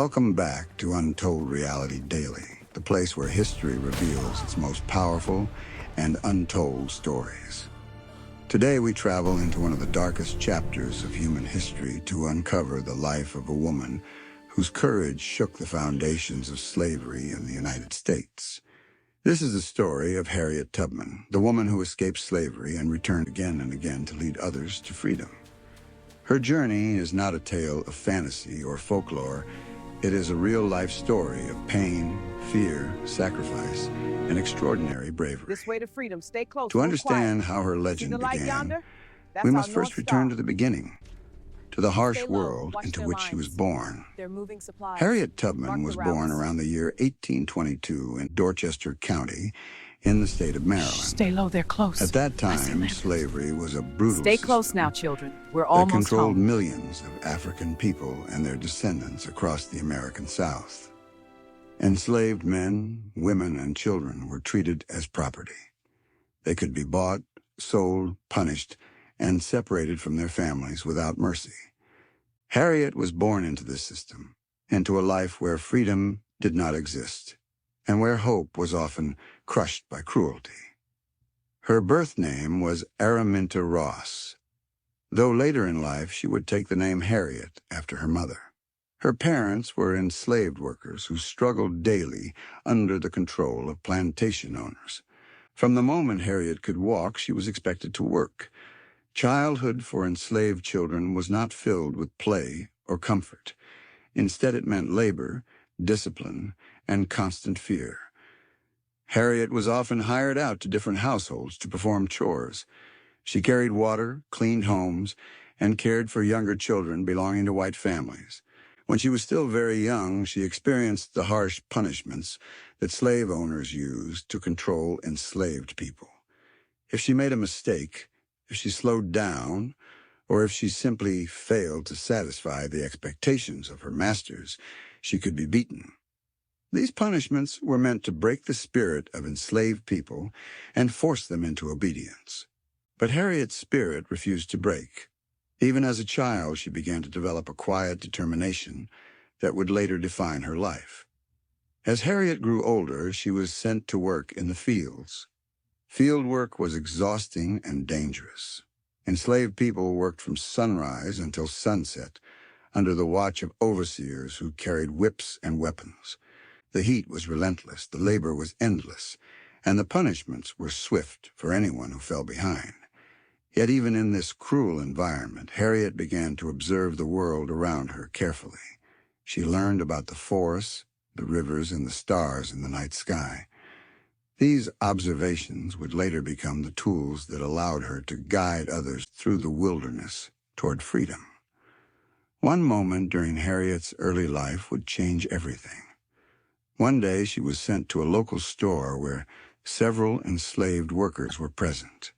Welcome back to Untold Reality Daily, the place where history reveals its most powerful and untold stories. Today we travel into one of the darkest chapters of human history to uncover the life of a woman whose courage shook the foundations of slavery in the United States. This is the story of Harriet Tubman, the woman who escaped slavery and returned again and again to lead others to freedom. Her journey is not a tale of fantasy or folklore. It is a real-life story of pain, fear, sacrifice, and extraordinary bravery. This way to freedom. Stay close. To understand how her legend began, we must first return to the beginning, to the harsh world into which she was born. Harriet Tubman was born around the year 1822 in Dorchester County, in the state of Maryland. Stay low, they're close. At that time, slavery was a brutal Stay close system now, children. We're almost that controlled home. millions of African people and their descendants across the American South. Enslaved men, women, and children were treated as property. They could be bought, sold, punished, and separated from their families without mercy. Harriet was born into this system, into a life where freedom did not exist, and where hope was often crushed by cruelty. Her birth name was Araminta Ross, though later in life she would take the name Harriet after her mother. Her parents were enslaved workers who struggled daily under the control of plantation owners. From the moment Harriet could walk, she was expected to work. Childhood for enslaved children was not filled with play or comfort. Instead, it meant labor, discipline, and constant fear. Harriet was often hired out to different households to perform chores. She carried water, cleaned homes, and cared for younger children belonging to white families. When she was still very young, she experienced the harsh punishments that slave owners used to control enslaved people. If she made a mistake, if she slowed down, or if she simply failed to satisfy the expectations of her masters, she could be beaten. These punishments were meant to break the spirit of enslaved people and force them into obedience. But Harriet's spirit refused to break. Even as a child, she began to develop a quiet determination that would later define her life. As Harriet grew older, she was sent to work in the fields. Field work was exhausting and dangerous. Enslaved people worked from sunrise until sunset, under the watch of overseers who carried whips and weapons. The heat was relentless, the labor was endless, and the punishments were swift for anyone who fell behind. Yet even in this cruel environment, Harriet began to observe the world around her carefully. She learned about the forests, the rivers, and the stars in the night sky. These observations would later become the tools that allowed her to guide others through the wilderness toward freedom. One moment during Harriet's early life would change everything. One day she was sent to a local store where several enslaved workers were present.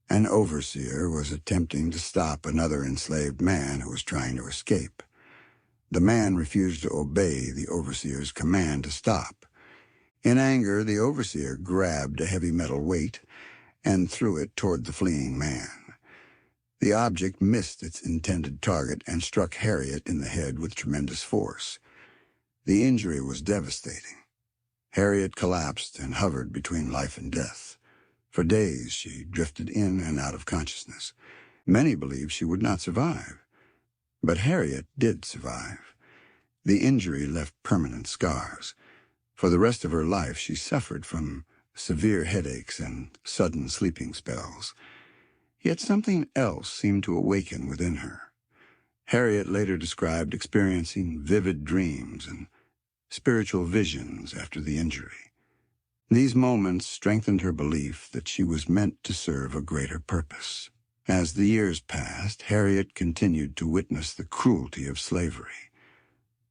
An overseer was attempting to stop another enslaved man who was trying to escape. The man refused to obey the overseer's command to stop. In anger, the overseer grabbed a heavy metal weight and threw it toward the fleeing man. The object missed its intended target and struck Harriet in the head with tremendous force. The injury was devastating. Harriet collapsed and hovered between life and death. For days, she drifted in and out of consciousness. Many believed she would not survive. But Harriet did survive. The injury left permanent scars. For the rest of her life, she suffered from severe headaches and sudden sleeping spells. Yet something else seemed to awaken within her. Harriet later described experiencing vivid dreams and spiritual visions after the injury. These moments strengthened her belief that she was meant to serve a greater purpose. As the years passed, Harriet continued to witness the cruelty of slavery.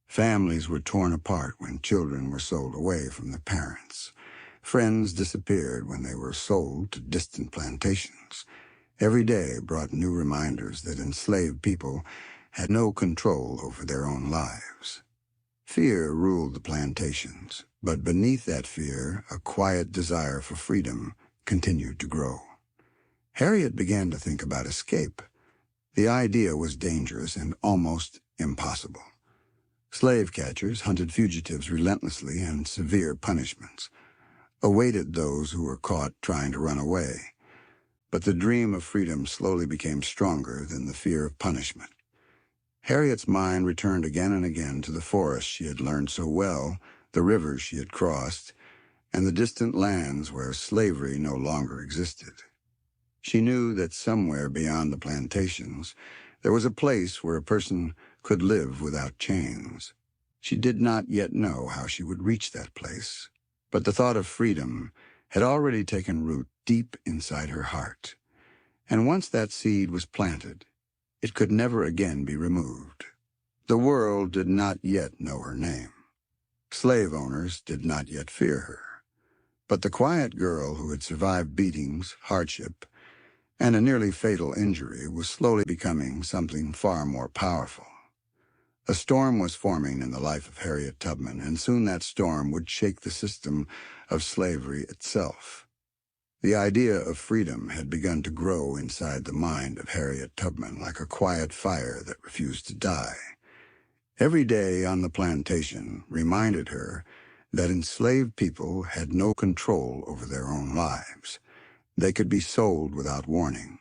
Families were torn apart when children were sold away from their parents. Friends disappeared when they were sold to distant plantations. Every day brought new reminders that enslaved people had no control over their own lives. Fear ruled the plantations, but beneath that fear, a quiet desire for freedom continued to grow. Harriet began to think about escape. The idea was dangerous and almost impossible. Slave catchers hunted fugitives relentlessly, and severe punishments awaited those who were caught trying to run away. But the dream of freedom slowly became stronger than the fear of punishment. Harriet's mind returned again and again to the forests she had learned so well, the rivers she had crossed, and the distant lands where slavery no longer existed. She knew that somewhere beyond the plantations, there was a place where a person could live without chains. She did not yet know how she would reach that place, but the thought of freedom had already taken root deep inside her heart. And once that seed was planted, it could never again be removed. The world did not yet know her name. Slave owners did not yet fear her. But the quiet girl who had survived beatings, hardship, and a nearly fatal injury was slowly becoming something far more powerful. A storm was forming in the life of Harriet Tubman, and soon that storm would shake the system of slavery itself. The idea of freedom had begun to grow inside the mind of Harriet Tubman like a quiet fire that refused to die. Every day on the plantation reminded her that enslaved people had no control over their own lives. They could be sold without warning,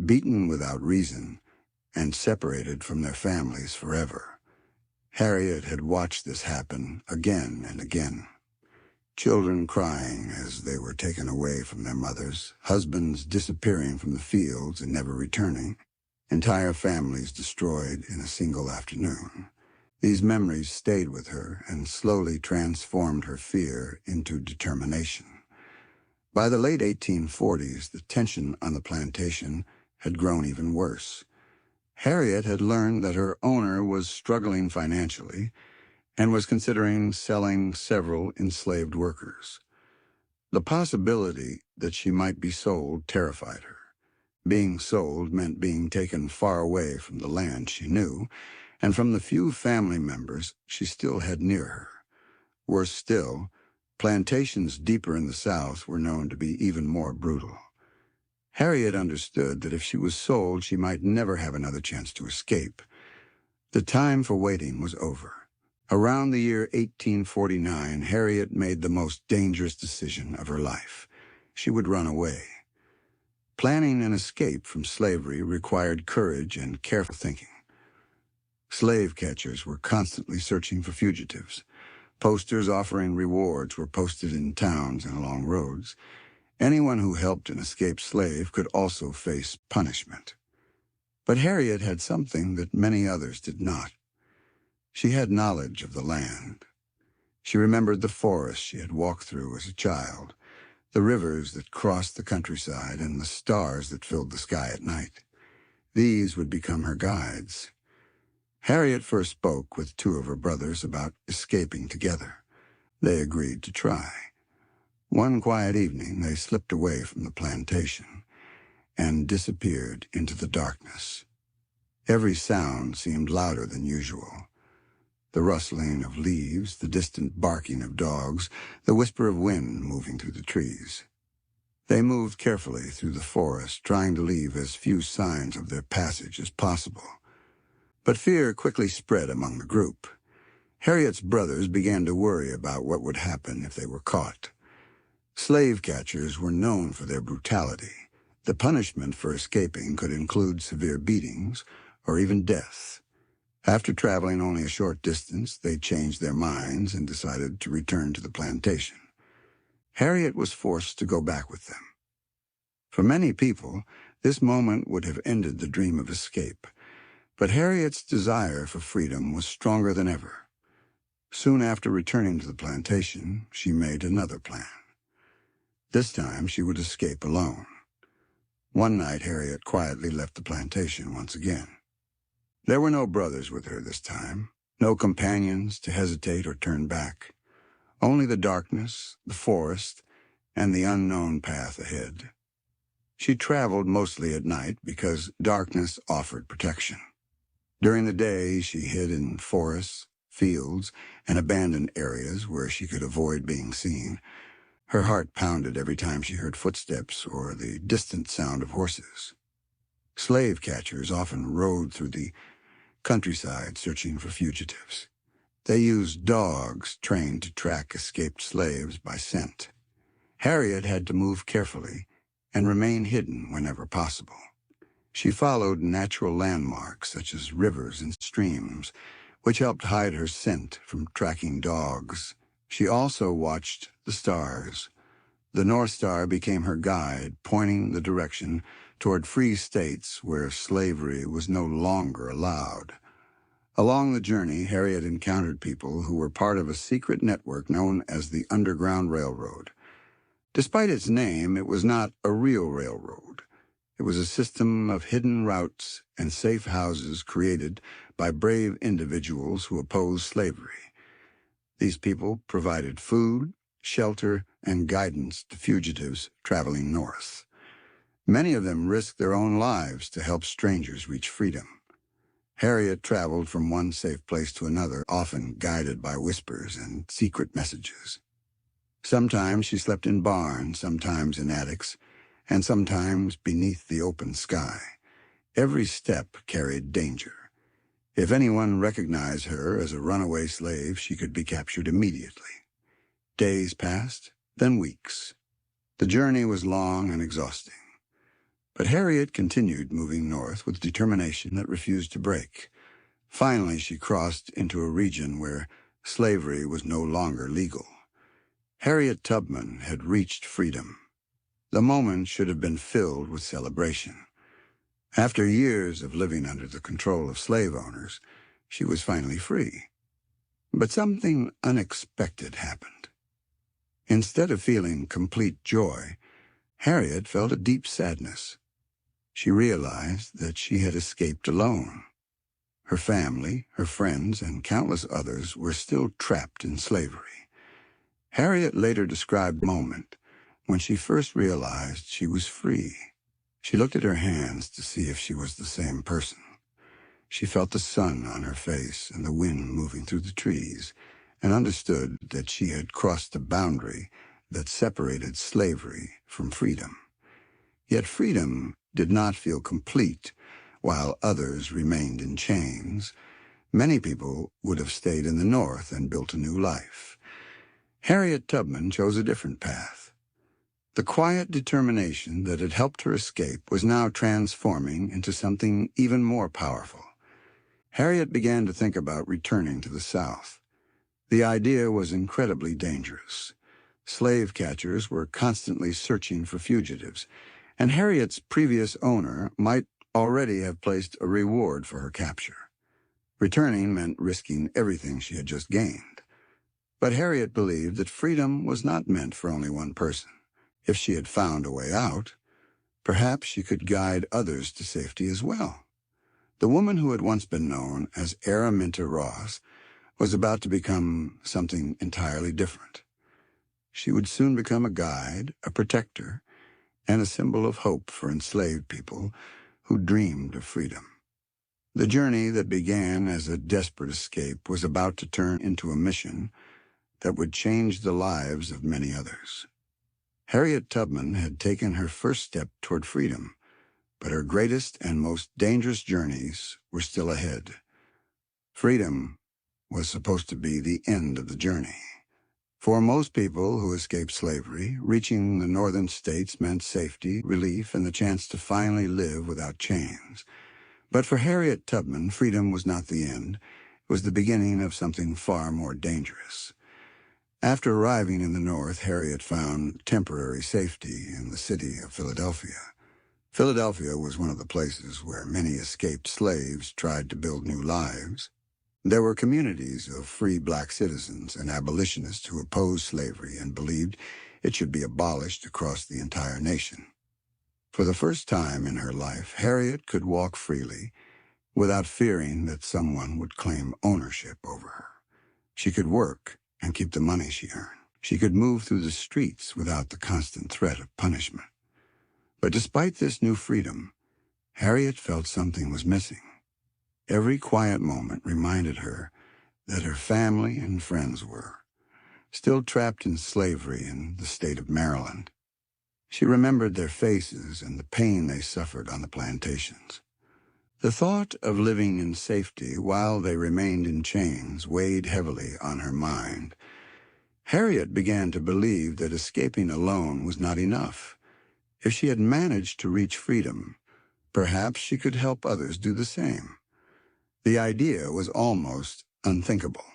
beaten without reason, and separated from their families forever. Harriet had watched this happen again and again. Children crying as they were taken away from their mothers, husbands disappearing from the fields and never returning, entire families destroyed in a single afternoon. These memories stayed with her and slowly transformed her fear into determination. By the late 1840s, the tension on the plantation had grown even worse. Harriet had learned that her owner was struggling financially and was considering selling several enslaved workers. The possibility that she might be sold terrified her. Being sold meant being taken far away from the land she knew, and from the few family members she still had near her. Worse still, plantations deeper in the South were known to be even more brutal. Harriet understood that if she was sold, she might never have another chance to escape. The time for waiting was over. Around the year 1849, Harriet made the most dangerous decision of her life. She would run away. Planning an escape from slavery required courage and careful thinking. Slave catchers were constantly searching for fugitives. Posters offering rewards were posted in towns and along roads. Anyone who helped an escaped slave could also face punishment. But Harriet had something that many others did not. She had knowledge of the land. She remembered the forests she had walked through as a child, the rivers that crossed the countryside, and the stars that filled the sky at night. These would become her guides. Harriet first spoke with two of her brothers about escaping together. They agreed to try. One quiet evening, they slipped away from the plantation and disappeared into the darkness. Every sound seemed louder than usual. The rustling of leaves, the distant barking of dogs, the whisper of wind moving through the trees. They moved carefully through the forest, trying to leave as few signs of their passage as possible. But fear quickly spread among the group. Harriet's brothers began to worry about what would happen if they were caught. Slave catchers were known for their brutality. The punishment for escaping could include severe beatings or even death. After traveling only a short distance, they changed their minds and decided to return to the plantation. Harriet was forced to go back with them. For many people, this moment would have ended the dream of escape. But Harriet's desire for freedom was stronger than ever. Soon after returning to the plantation, she made another plan. This time, she would escape alone. One night, Harriet quietly left the plantation once again. There were no brothers with her this time, no companions to hesitate or turn back. Only the darkness, the forest, and the unknown path ahead. She traveled mostly at night because darkness offered protection. During the day, she hid in forests, fields, and abandoned areas where she could avoid being seen. Her heart pounded every time she heard footsteps or the distant sound of horses. Slave catchers often rode through the countryside searching for fugitives. They used dogs trained to track escaped slaves by scent. Harriet had to move carefully and remain hidden whenever possible. She followed natural landmarks such as rivers and streams, which helped hide her scent from tracking dogs. She also watched the stars. The North Star became her guide, pointing the direction toward free states where slavery was no longer allowed. Along the journey, Harriet encountered people who were part of a secret network known as the Underground Railroad. Despite its name, it was not a real railroad. It was a system of hidden routes and safe houses created by brave individuals who opposed slavery. These people provided food, shelter, and guidance to fugitives traveling north. Many of them risked their own lives to help strangers reach freedom. Harriet traveled from one safe place to another, often guided by whispers and secret messages. Sometimes she slept in barns, sometimes in attics, and sometimes beneath the open sky. Every step carried danger. If anyone recognized her as a runaway slave, she could be captured immediately. Days passed, then weeks. The journey was long and exhausting. But Harriet continued moving north with determination that refused to break. Finally, she crossed into a region where slavery was no longer legal. Harriet Tubman had reached freedom. The moment should have been filled with celebration. After years of living under the control of slave owners, she was finally free. But something unexpected happened. Instead of feeling complete joy, Harriet felt a deep sadness. She realized that she had escaped alone. Her family, her friends, and countless others were still trapped in slavery. Harriet later described the moment when she first realized she was free. She looked at her hands to see if she was the same person. She felt the sun on her face and the wind moving through the trees, and understood that she had crossed the boundary that separated slavery from freedom. Yet freedom did not feel complete while others remained in chains. Many people would have stayed in the North and built a new life. Harriet Tubman chose a different path. The quiet determination that had helped her escape was now transforming into something even more powerful. Harriet began to think about returning to the South. The idea was incredibly dangerous. Slave catchers were constantly searching for fugitives, and Harriet's previous owner might already have placed a reward for her capture. Returning meant risking everything she had just gained. But Harriet believed that freedom was not meant for only one person. If she had found a way out, perhaps she could guide others to safety as well. The woman who had once been known as Araminta Ross was about to become something entirely different. She would soon become a guide, a protector, and a symbol of hope for enslaved people who dreamed of freedom. The journey that began as a desperate escape was about to turn into a mission that would change the lives of many others. Harriet Tubman had taken her first step toward freedom, but her greatest and most dangerous journeys were still ahead. Freedom was supposed to be the end of the journey. For most people who escaped slavery, reaching the northern states meant safety, relief, and the chance to finally live without chains. But for Harriet Tubman, freedom was not the end. It was the beginning of something far more dangerous. After arriving in the North, Harriet found temporary safety in the city of Philadelphia. Philadelphia was one of the places where many escaped slaves tried to build new lives. There were communities of free black citizens and abolitionists who opposed slavery and believed it should be abolished across the entire nation. For the first time in her life, Harriet could walk freely without fearing that someone would claim ownership over her. She could work and keep the money she earned. She could move through the streets without the constant threat of punishment. But despite this new freedom, Harriet felt something was missing. Every quiet moment reminded her that her family and friends were still trapped in slavery in the state of Maryland. She remembered their faces and the pain they suffered on the plantations. The thought of living in safety while they remained in chains weighed heavily on her mind. Harriet began to believe that escaping alone was not enough. If she had managed to reach freedom, perhaps she could help others do the same. The idea was almost unthinkable.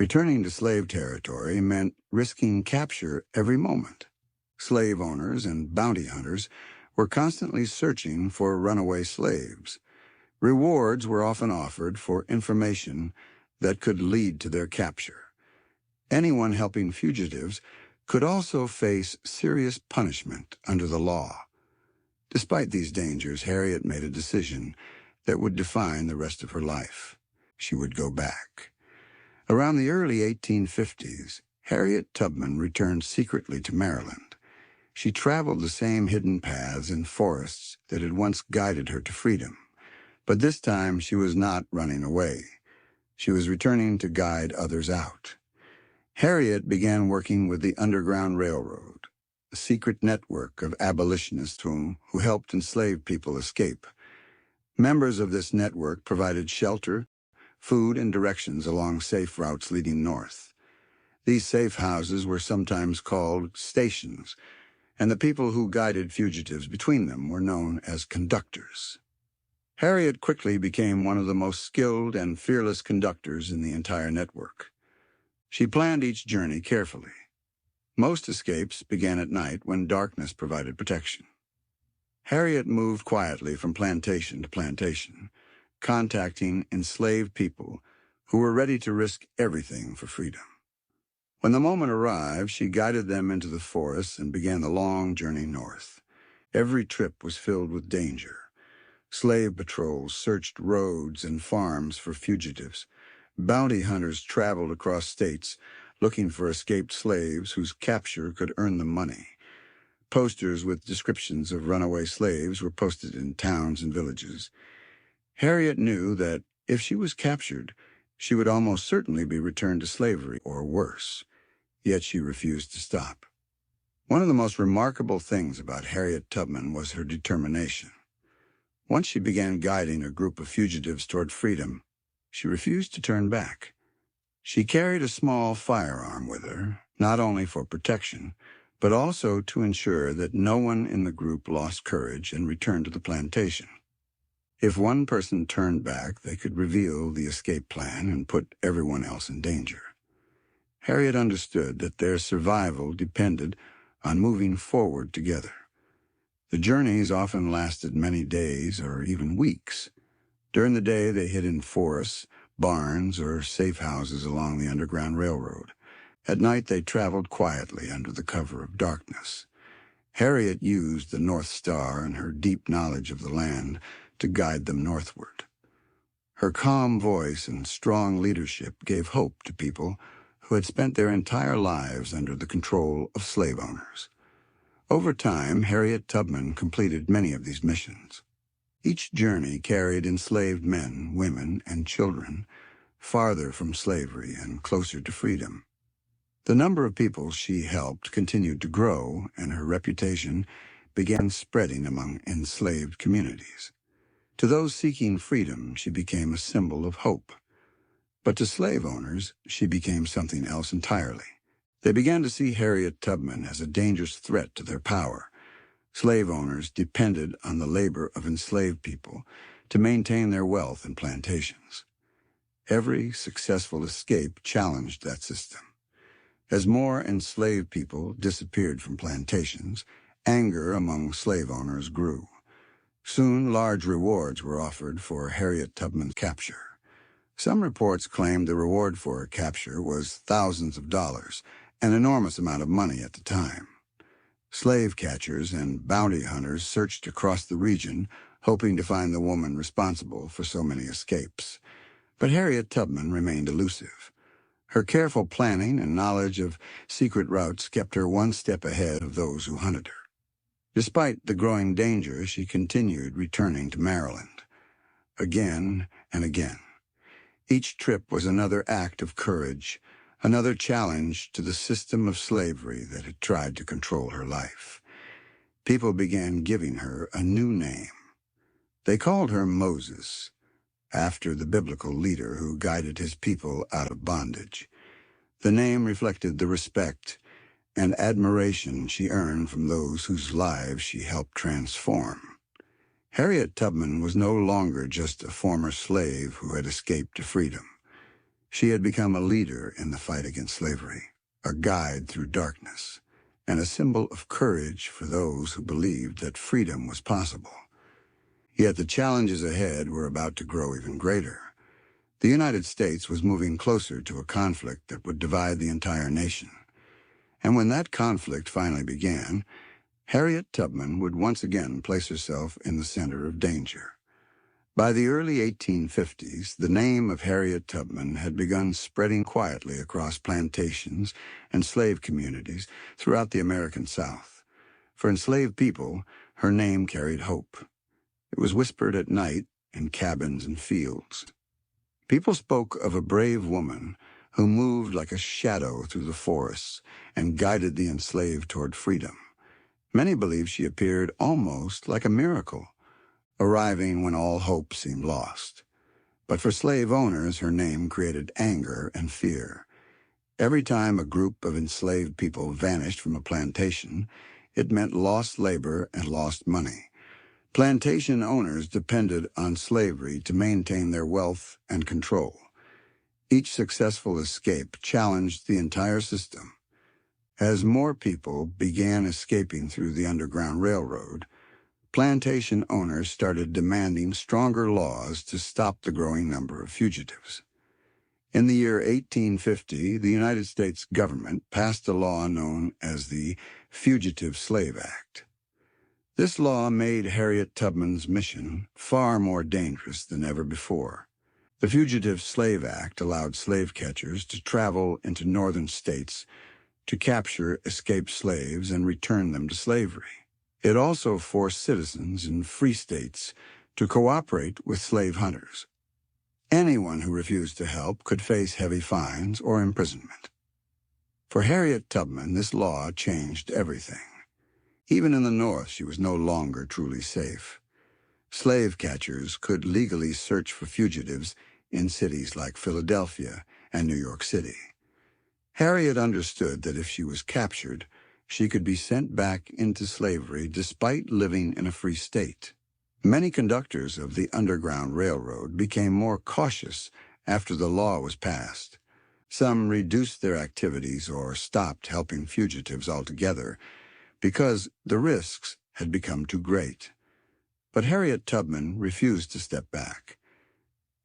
Returning to slave territory meant risking capture every moment. Slave owners and bounty hunters were constantly searching for runaway slaves. Rewards were often offered for information that could lead to their capture. Anyone helping fugitives could also face serious punishment under the law. Despite these dangers, Harriet made a decision that would define the rest of her life. She would go back. Around the early 1850s, Harriet Tubman returned secretly to Maryland. She traveled the same hidden paths and forests that had once guided her to freedom. But this time she was not running away. She was returning to guide others out. Harriet began working with the Underground Railroad, a secret network of abolitionists who helped enslaved people escape. Members of this network provided shelter, food, and directions along safe routes leading north. These safe houses were sometimes called stations, and the people who guided fugitives between them were known as conductors. Harriet quickly became one of the most skilled and fearless conductors in the entire network. She planned each journey carefully. Most escapes began at night when darkness provided protection. Harriet moved quietly from plantation to plantation, contacting enslaved people who were ready to risk everything for freedom. When the moment arrived, she guided them into the forest and began the long journey north. Every trip was filled with danger. Slave patrols searched roads and farms for fugitives. Bounty hunters traveled across states looking for escaped slaves whose capture could earn them money. Posters with descriptions of runaway slaves were posted in towns and villages. Harriet knew that if she was captured, she would almost certainly be returned to slavery or worse. Yet she refused to stop. One of the most remarkable things about Harriet Tubman was her determination. Once she began guiding a group of fugitives toward freedom, she refused to turn back. She carried a small firearm with her, not only for protection, but also to ensure that no one in the group lost courage and returned to the plantation. If one person turned back, they could reveal the escape plan and put everyone else in danger. Harriet understood that their survival depended on moving forward together. The journeys often lasted many days or even weeks. During the day, they hid in forests, barns, or safe houses along the Underground Railroad. At night, they traveled quietly under the cover of darkness. Harriet used the North Star and her deep knowledge of the land to guide them northward. Her calm voice and strong leadership gave hope to people who had spent their entire lives under the control of slave owners. Over time, Harriet Tubman completed many of these missions. Each journey carried enslaved men, women, and children farther from slavery and closer to freedom. The number of people she helped continued to grow, and her reputation began spreading among enslaved communities. To those seeking freedom, she became a symbol of hope. But to slave owners, she became something else entirely. They began to see Harriet Tubman as a dangerous threat to their power. Slave owners depended on the labor of enslaved people to maintain their wealth and plantations. Every successful escape challenged that system. As more enslaved people disappeared from plantations, anger among slave owners grew. Soon, large rewards were offered for Harriet Tubman's capture. Some reports claimed the reward for her capture was thousands of dollars, an enormous amount of money at the time. Slave catchers and bounty hunters searched across the region, hoping to find the woman responsible for so many escapes. But Harriet Tubman remained elusive. Her careful planning and knowledge of secret routes kept her one step ahead of those who hunted her. Despite the growing danger, she continued returning to Maryland, again and again. Each trip was another act of courage, another challenge to the system of slavery that had tried to control her life. People began giving her a new name, They called her Moses, after the biblical leader who guided his people out of bondage. The name reflected the respect and admiration she earned from those whose lives she helped transform. Harriet Tubman was no longer just a former slave who had escaped to freedom. She had become a leader in the fight against slavery, a guide through darkness, and a symbol of courage for those who believed that freedom was possible. Yet the challenges ahead were about to grow even greater. The United States was moving closer to a conflict that would divide the entire nation. And when that conflict finally began, Harriet Tubman would once again place herself in the center of danger. By the early 1850s, the name of Harriet Tubman had begun spreading quietly across plantations and slave communities throughout the American South. For enslaved people, her name carried hope. It was whispered at night in cabins and fields. People spoke of a brave woman who moved like a shadow through the forests and guided the enslaved toward freedom. Many believed she appeared almost like a miracle, arriving when all hope seemed lost. But for slave owners, her name created anger and fear. Every time a group of enslaved people vanished from a plantation, it meant lost labor and lost money. Plantation owners depended on slavery to maintain their wealth and control. Each successful escape challenged the entire system. As more people began escaping through the Underground Railroad, plantation owners started demanding stronger laws to stop the growing number of fugitives. In the year 1850, the United States government passed a law known as the Fugitive Slave Act. This law made Harriet Tubman's mission far more dangerous than ever before. The Fugitive Slave Act allowed slave catchers to travel into northern states to capture escaped slaves and return them to slavery. It also forced citizens in free states to cooperate with slave hunters. Anyone who refused to help could face heavy fines or imprisonment. For Harriet Tubman, this law changed everything. Even in the North, she was no longer truly safe. Slave catchers could legally search for fugitives in cities like Philadelphia and New York City. Harriet understood that if she was captured, she could be sent back into slavery despite living in a free state. Many conductors of the Underground Railroad became more cautious after the law was passed. Some reduced their activities or stopped helping fugitives altogether because the risks had become too great. But Harriet Tubman refused to step back.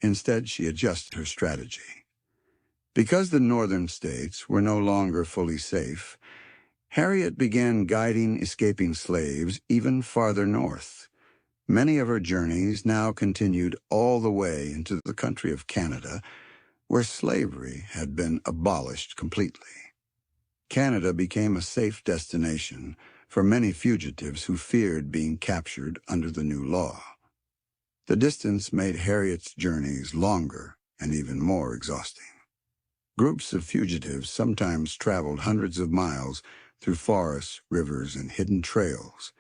Instead, she adjusted her strategy. Because the northern states were no longer fully safe, Harriet began guiding escaping slaves even farther north. Many of her journeys now continued all the way into the country of Canada, where slavery had been abolished completely. Canada became a safe destination for many fugitives who feared being captured under the new law. The distance made Harriet's journeys longer and even more exhausting. Groups of fugitives sometimes traveled hundreds of miles through forests, rivers, and hidden trails.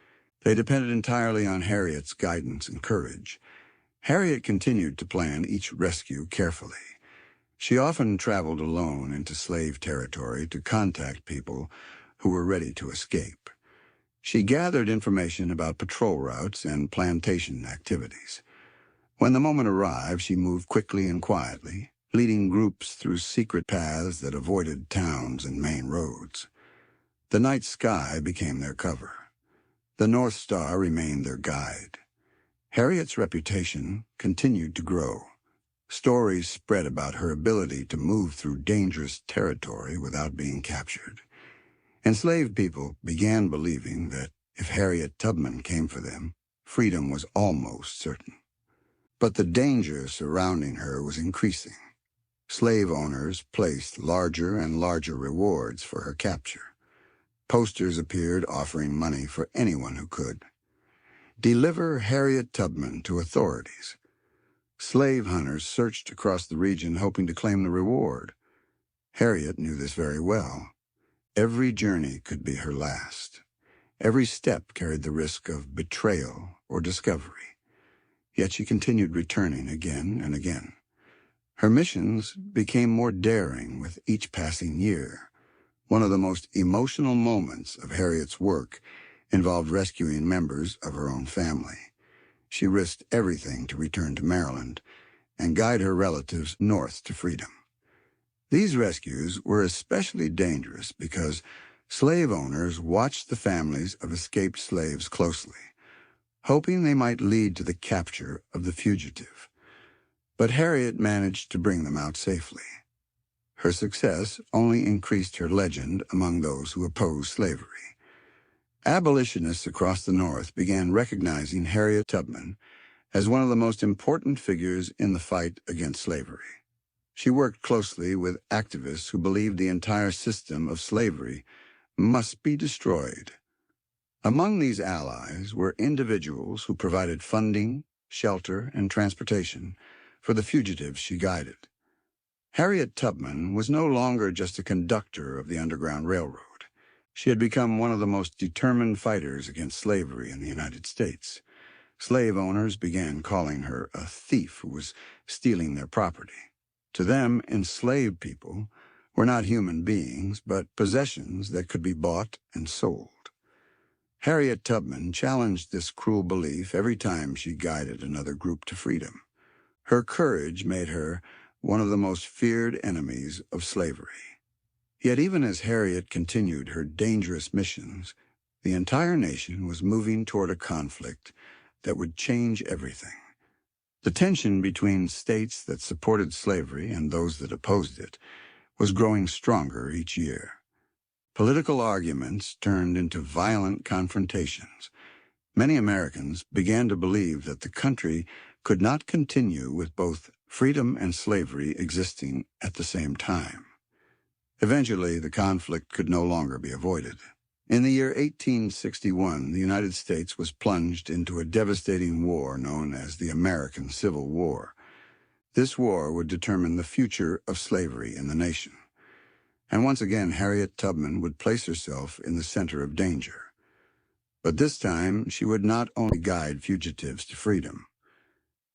They depended entirely on Harriet's guidance and courage. Harriet continued to plan each rescue carefully. She often traveled alone into slave territory to contact people who were ready to escape. She gathered information about patrol routes and plantation activities. When the moment arrived, she moved quickly and quietly, leading groups through secret paths that avoided towns and main roads. The night sky became their cover. The North Star remained their guide. Harriet's reputation continued to grow. Stories spread about her ability to move through dangerous territory without being captured. Enslaved people began believing that if Harriet Tubman came for them, freedom was almost certain. But the danger surrounding her was increasing. Slave owners placed larger and larger rewards for her capture. Posters appeared offering money for anyone who could. Deliver Harriet Tubman to authorities. Slave hunters searched across the region hoping to claim the reward. Harriet knew this very well. Every journey could be her last. Every step carried the risk of betrayal or discovery. Yet she continued returning again and again. Her missions became more daring with each passing year. One of the most emotional moments of Harriet's work involved rescuing members of her own family. She risked everything to return to Maryland and guide her relatives north to freedom. These rescues were especially dangerous because slave owners watched the families of escaped slaves closely, hoping they might lead to the capture of the fugitive. But Harriet managed to bring them out safely. Her success only increased her legend among those who opposed slavery. Abolitionists across the North began recognizing Harriet Tubman as one of the most important figures in the fight against slavery. She worked closely with activists who believed the entire system of slavery must be destroyed. Among these allies were individuals who provided funding, shelter, and transportation for the fugitives she guided. Harriet Tubman was no longer just a conductor of the Underground Railroad. She had become one of the most determined fighters against slavery in the United States. Slave owners began calling her a thief who was stealing their property. To them, enslaved people were not human beings, but possessions that could be bought and sold. Harriet Tubman challenged this cruel belief every time she guided another group to freedom. Her courage made her one of the most feared enemies of slavery. Yet even as Harriet continued her dangerous missions, the entire nation was moving toward a conflict that would change everything. The tension between states that supported slavery and those that opposed it was growing stronger each year. Political arguments turned into violent confrontations. Many Americans began to believe that the country could not continue with both freedom and slavery existing at the same time. Eventually, the conflict could no longer be avoided. In the year 1861, the United States was plunged into a devastating war known as the American Civil War. This war would determine the future of slavery in the nation. And once again, Harriet Tubman would place herself in the center of danger. But this time, she would not only guide fugitives to freedom.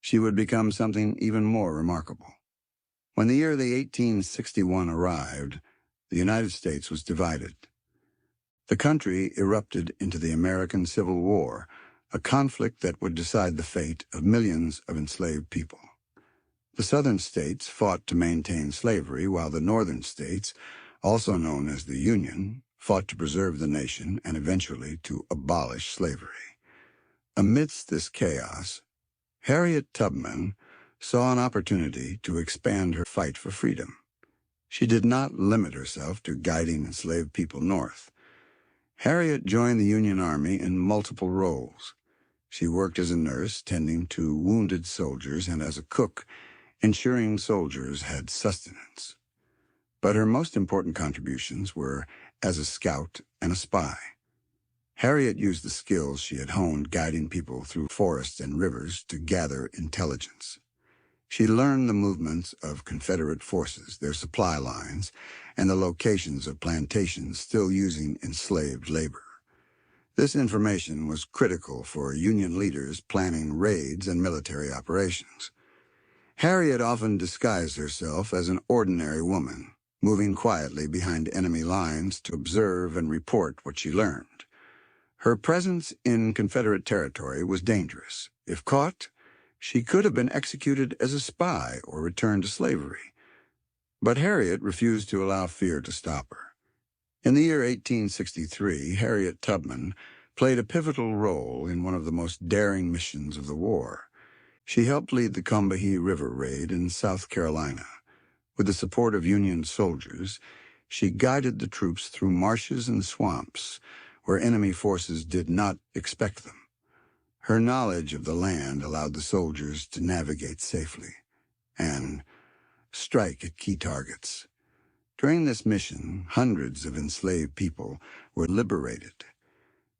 She would become something even more remarkable. When the year of 1861 arrived, the United States was divided. The country erupted into the American Civil War, a conflict that would decide the fate of millions of enslaved people. The southern states fought to maintain slavery, while the northern states, also known as the Union, fought to preserve the nation and eventually to abolish slavery. Amidst this chaos, Harriet Tubman saw an opportunity to expand her fight for freedom. She did not limit herself to guiding enslaved people north. Harriet joined the Union Army in multiple roles. She worked as a nurse, tending to wounded soldiers, and as a cook, ensuring soldiers had sustenance. But her most important contributions were as a scout and a spy. Harriet used the skills she had honed guiding people through forests and rivers to gather intelligence. She learned the movements of Confederate forces, their supply lines, and the locations of plantations still using enslaved labor. This information was critical for Union leaders planning raids and military operations. Harriet often disguised herself as an ordinary woman, moving quietly behind enemy lines to observe and report what she learned. Her presence in Confederate territory was dangerous. If caught, she could have been executed as a spy or returned to slavery. But Harriet refused to allow fear to stop her. In the year 1863, Harriet Tubman played a pivotal role in one of the most daring missions of the war. She helped lead the Combahee River raid in South Carolina. With the support of Union soldiers, she guided the troops through marshes and swamps where enemy forces did not expect them. Her knowledge of the land allowed the soldiers to navigate safely and strike at key targets. During this mission, hundreds of enslaved people were liberated.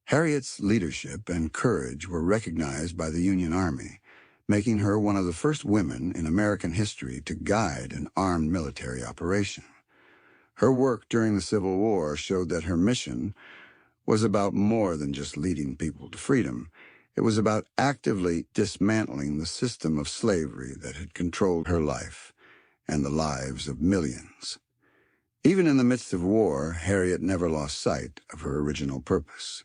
Harriet's leadership and courage were recognized by the Union Army, making her one of the first women in American history to guide an armed military operation. Her work during the Civil War showed that her mission was about more than just leading people to freedom. It was about actively dismantling the system of slavery that had controlled her life and the lives of millions. Even in the midst of war, Harriet never lost sight of her original purpose.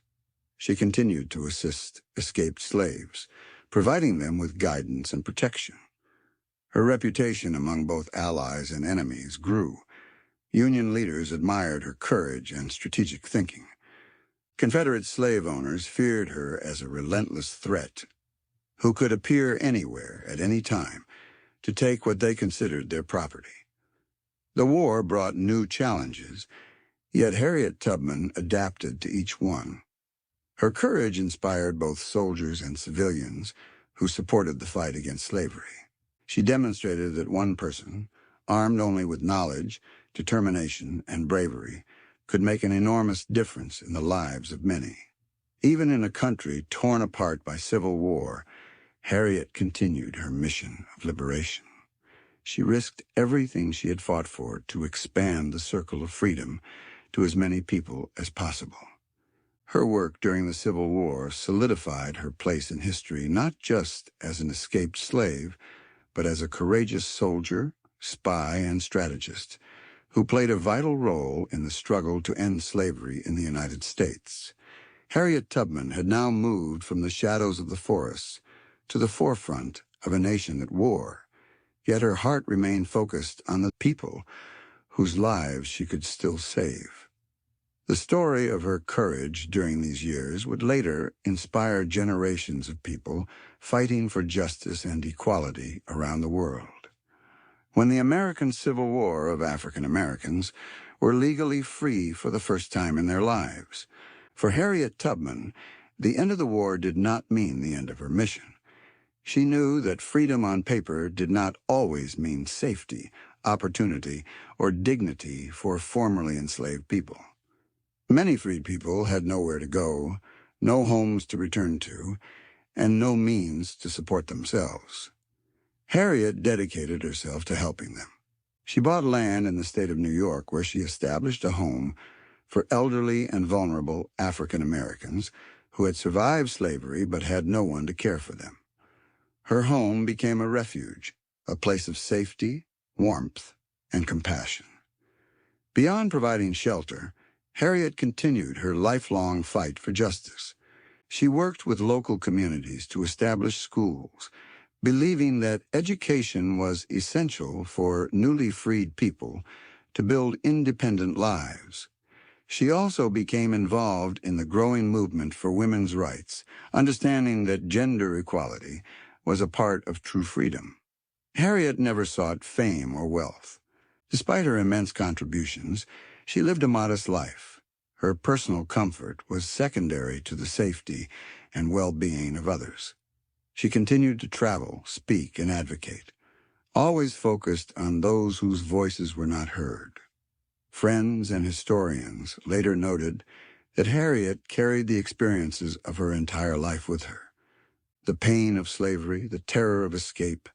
She continued to assist escaped slaves, providing them with guidance and protection. Her reputation among both allies and enemies grew. Union leaders admired her courage and strategic thinking. Confederate slave owners feared her as a relentless threat who could appear anywhere at any time to take what they considered their property. The war brought new challenges, yet Harriet Tubman adapted to each one. Her courage inspired both soldiers and civilians who supported the fight against slavery. She demonstrated that one person, armed only with knowledge, determination, and bravery, could make an enormous difference in the lives of many. Even in a country torn apart by civil war, Harriet continued her mission of liberation. She risked everything she had fought for to expand the circle of freedom to as many people as possible. Her work during the Civil War solidified her place in history not just as an escaped slave, but as a courageous soldier, spy, and strategist who played a vital role in the struggle to end slavery in the United States. Harriet Tubman had now moved from the shadows of the forests to the forefront of a nation at war, yet her heart remained focused on the people whose lives she could still save. The story of her courage during these years would later inspire generations of people fighting for justice and equality around the world. When the American Civil War of African Americans were legally free for the first time in their lives, for Harriet Tubman, the end of the war did not mean the end of her mission. She knew that freedom on paper did not always mean safety, opportunity, or dignity for formerly enslaved people. Many freed people had nowhere to go, no homes to return to, and no means to support themselves. Harriet dedicated herself to helping them. She bought land in the state of New York where she established a home for elderly and vulnerable African Americans who had survived slavery but had no one to care for them. Her home became a refuge, a place of safety, warmth, and compassion. Beyond providing shelter, Harriet continued her lifelong fight for justice. She worked with local communities to establish schools, believing that education was essential for newly freed people to build independent lives. She also became involved in the growing movement for women's rights, understanding that gender equality was a part of true freedom. Harriet never sought fame or wealth. Despite her immense contributions, she lived a modest life. Her personal comfort was secondary to the safety and well-being of others. She continued to travel, speak, and advocate, always focused on those whose voices were not heard. Friends and historians later noted that Harriet carried the experiences of her entire life with her. The pain of slavery, the terror of escape,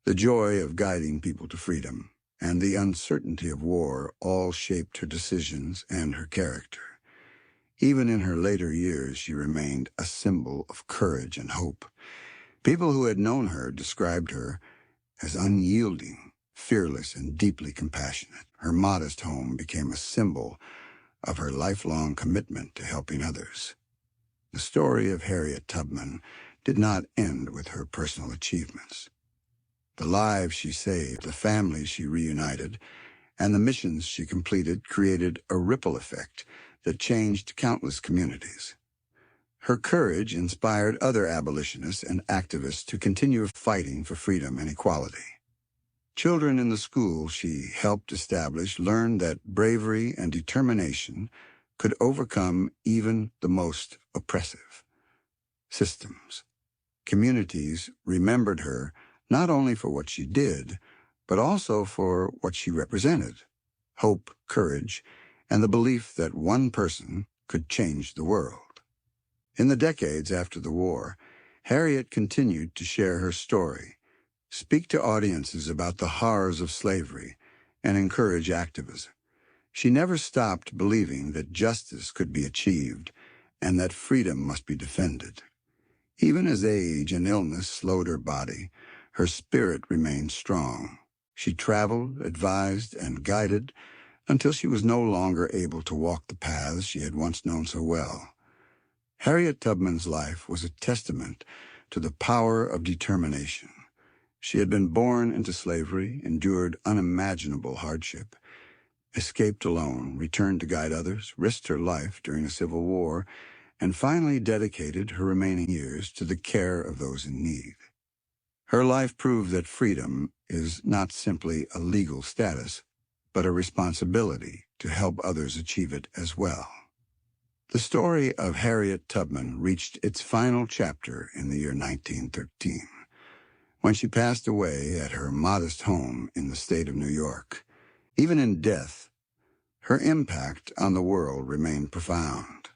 the joy of guiding people to freedom, and the uncertainty of war all shaped her decisions and her character. Even in her later years, she remained a symbol of courage and hope. People who had known her described her as unyielding, fearless, and deeply compassionate. Her modest home became a symbol of her lifelong commitment to helping others. The story of Harriet Tubman did not end with her personal achievements. The lives she saved, the families she reunited, and the missions she completed created a ripple effect that changed countless communities. Her courage inspired other abolitionists and activists to continue fighting for freedom and equality. Children in the school she helped establish learned that bravery and determination could overcome even the most oppressive systems. Communities remembered her not only for what she did, but also for what she represented: hope, courage, and the belief that one person could change the world. In the decades after the war, Harriet continued to share her story, speak to audiences about the horrors of slavery, and encourage activism. She never stopped believing that justice could be achieved and that freedom must be defended. Even as age and illness slowed her body, her spirit remained strong. She traveled, advised, and guided until she was no longer able to walk the paths she had once known so well. Harriet Tubman's life was a testament to the power of determination. She had been born into slavery, endured unimaginable hardship, escaped alone, returned to guide others, risked her life during a civil war, and finally dedicated her remaining years to the care of those in need. Her life proved that freedom is not simply a legal status, but a responsibility to help others achieve it as well. The story of Harriet Tubman reached its final chapter in the year 1913, when she passed away at her modest home in the state of New York. Even in death, her impact on the world remained profound.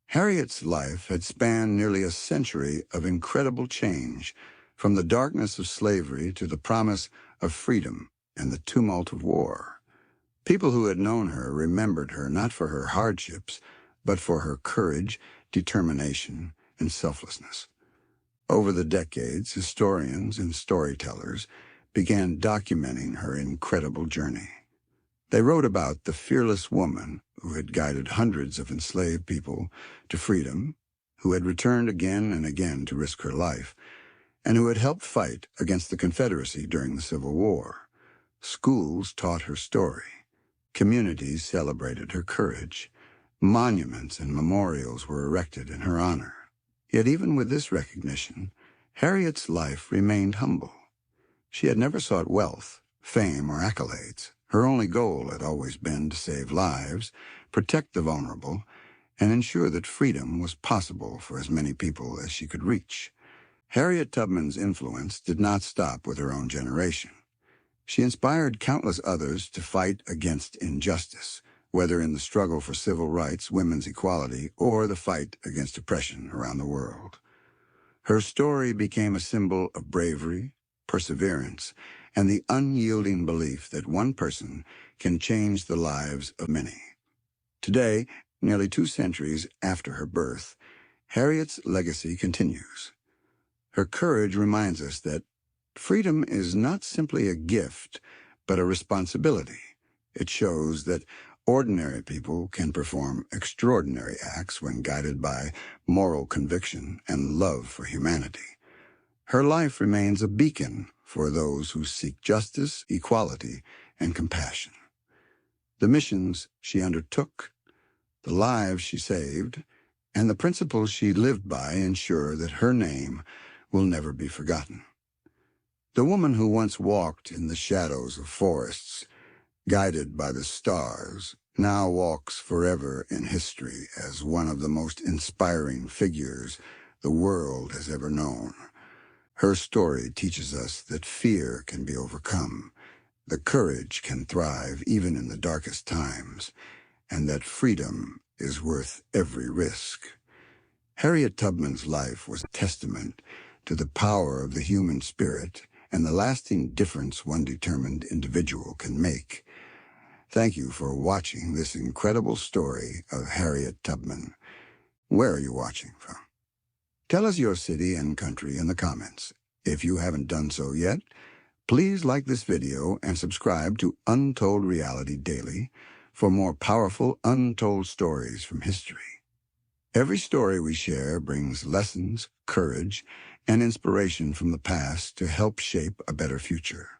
Harriet's life had spanned nearly a century of incredible change, from the darkness of slavery to the promise of freedom and the tumult of war. People who had known her remembered her not for her hardships, but for her courage, determination, and selflessness. Over the decades, historians and storytellers began documenting her incredible journey. They wrote about the fearless woman who had guided hundreds of enslaved people to freedom, who had returned again and again to risk her life, and who had helped fight against the Confederacy during the Civil War. Schools taught her story. Communities celebrated her courage. Monuments and memorials were erected in her honor. Yet even with this recognition, Harriet's life remained humble. She had never sought wealth, fame, or accolades. Her only goal had always been to save lives, protect the vulnerable, and ensure that freedom was possible for as many people as she could reach. Harriet Tubman's influence did not stop with her own generation. She inspired countless others to fight against injustice, whether in the struggle for civil rights, women's equality, or the fight against oppression around the world. Her story became a symbol of bravery, perseverance, and the unyielding belief that one person can change the lives of many. Today, nearly 2 centuries after her birth, Harriet's legacy continues. Her courage reminds us that freedom is not simply a gift, but a responsibility. It shows that ordinary people can perform extraordinary acts when guided by moral conviction and love for humanity. Her life remains a beacon for those who seek justice, equality, and compassion. The missions she undertook, the lives she saved, and the principles she lived by ensure that her name will never be forgotten. The woman who once walked in the shadows of forests, guided by the stars, now walks forever in history as one of the most inspiring figures the world has ever known. Her story teaches us that fear can be overcome, that courage can thrive even in the darkest times, and that freedom is worth every risk. Harriet Tubman's life was a testament to the power of the human spirit and the lasting difference one determined individual can make. Thank you for watching this incredible story of Harriet Tubman. Where are you watching from? Tell us your city and country in the comments. If you haven't done so yet, please like this video and subscribe to Untold Reality Daily for more powerful untold stories from history. Every story we share brings lessons, courage, and inspiration from the past to help shape a better future.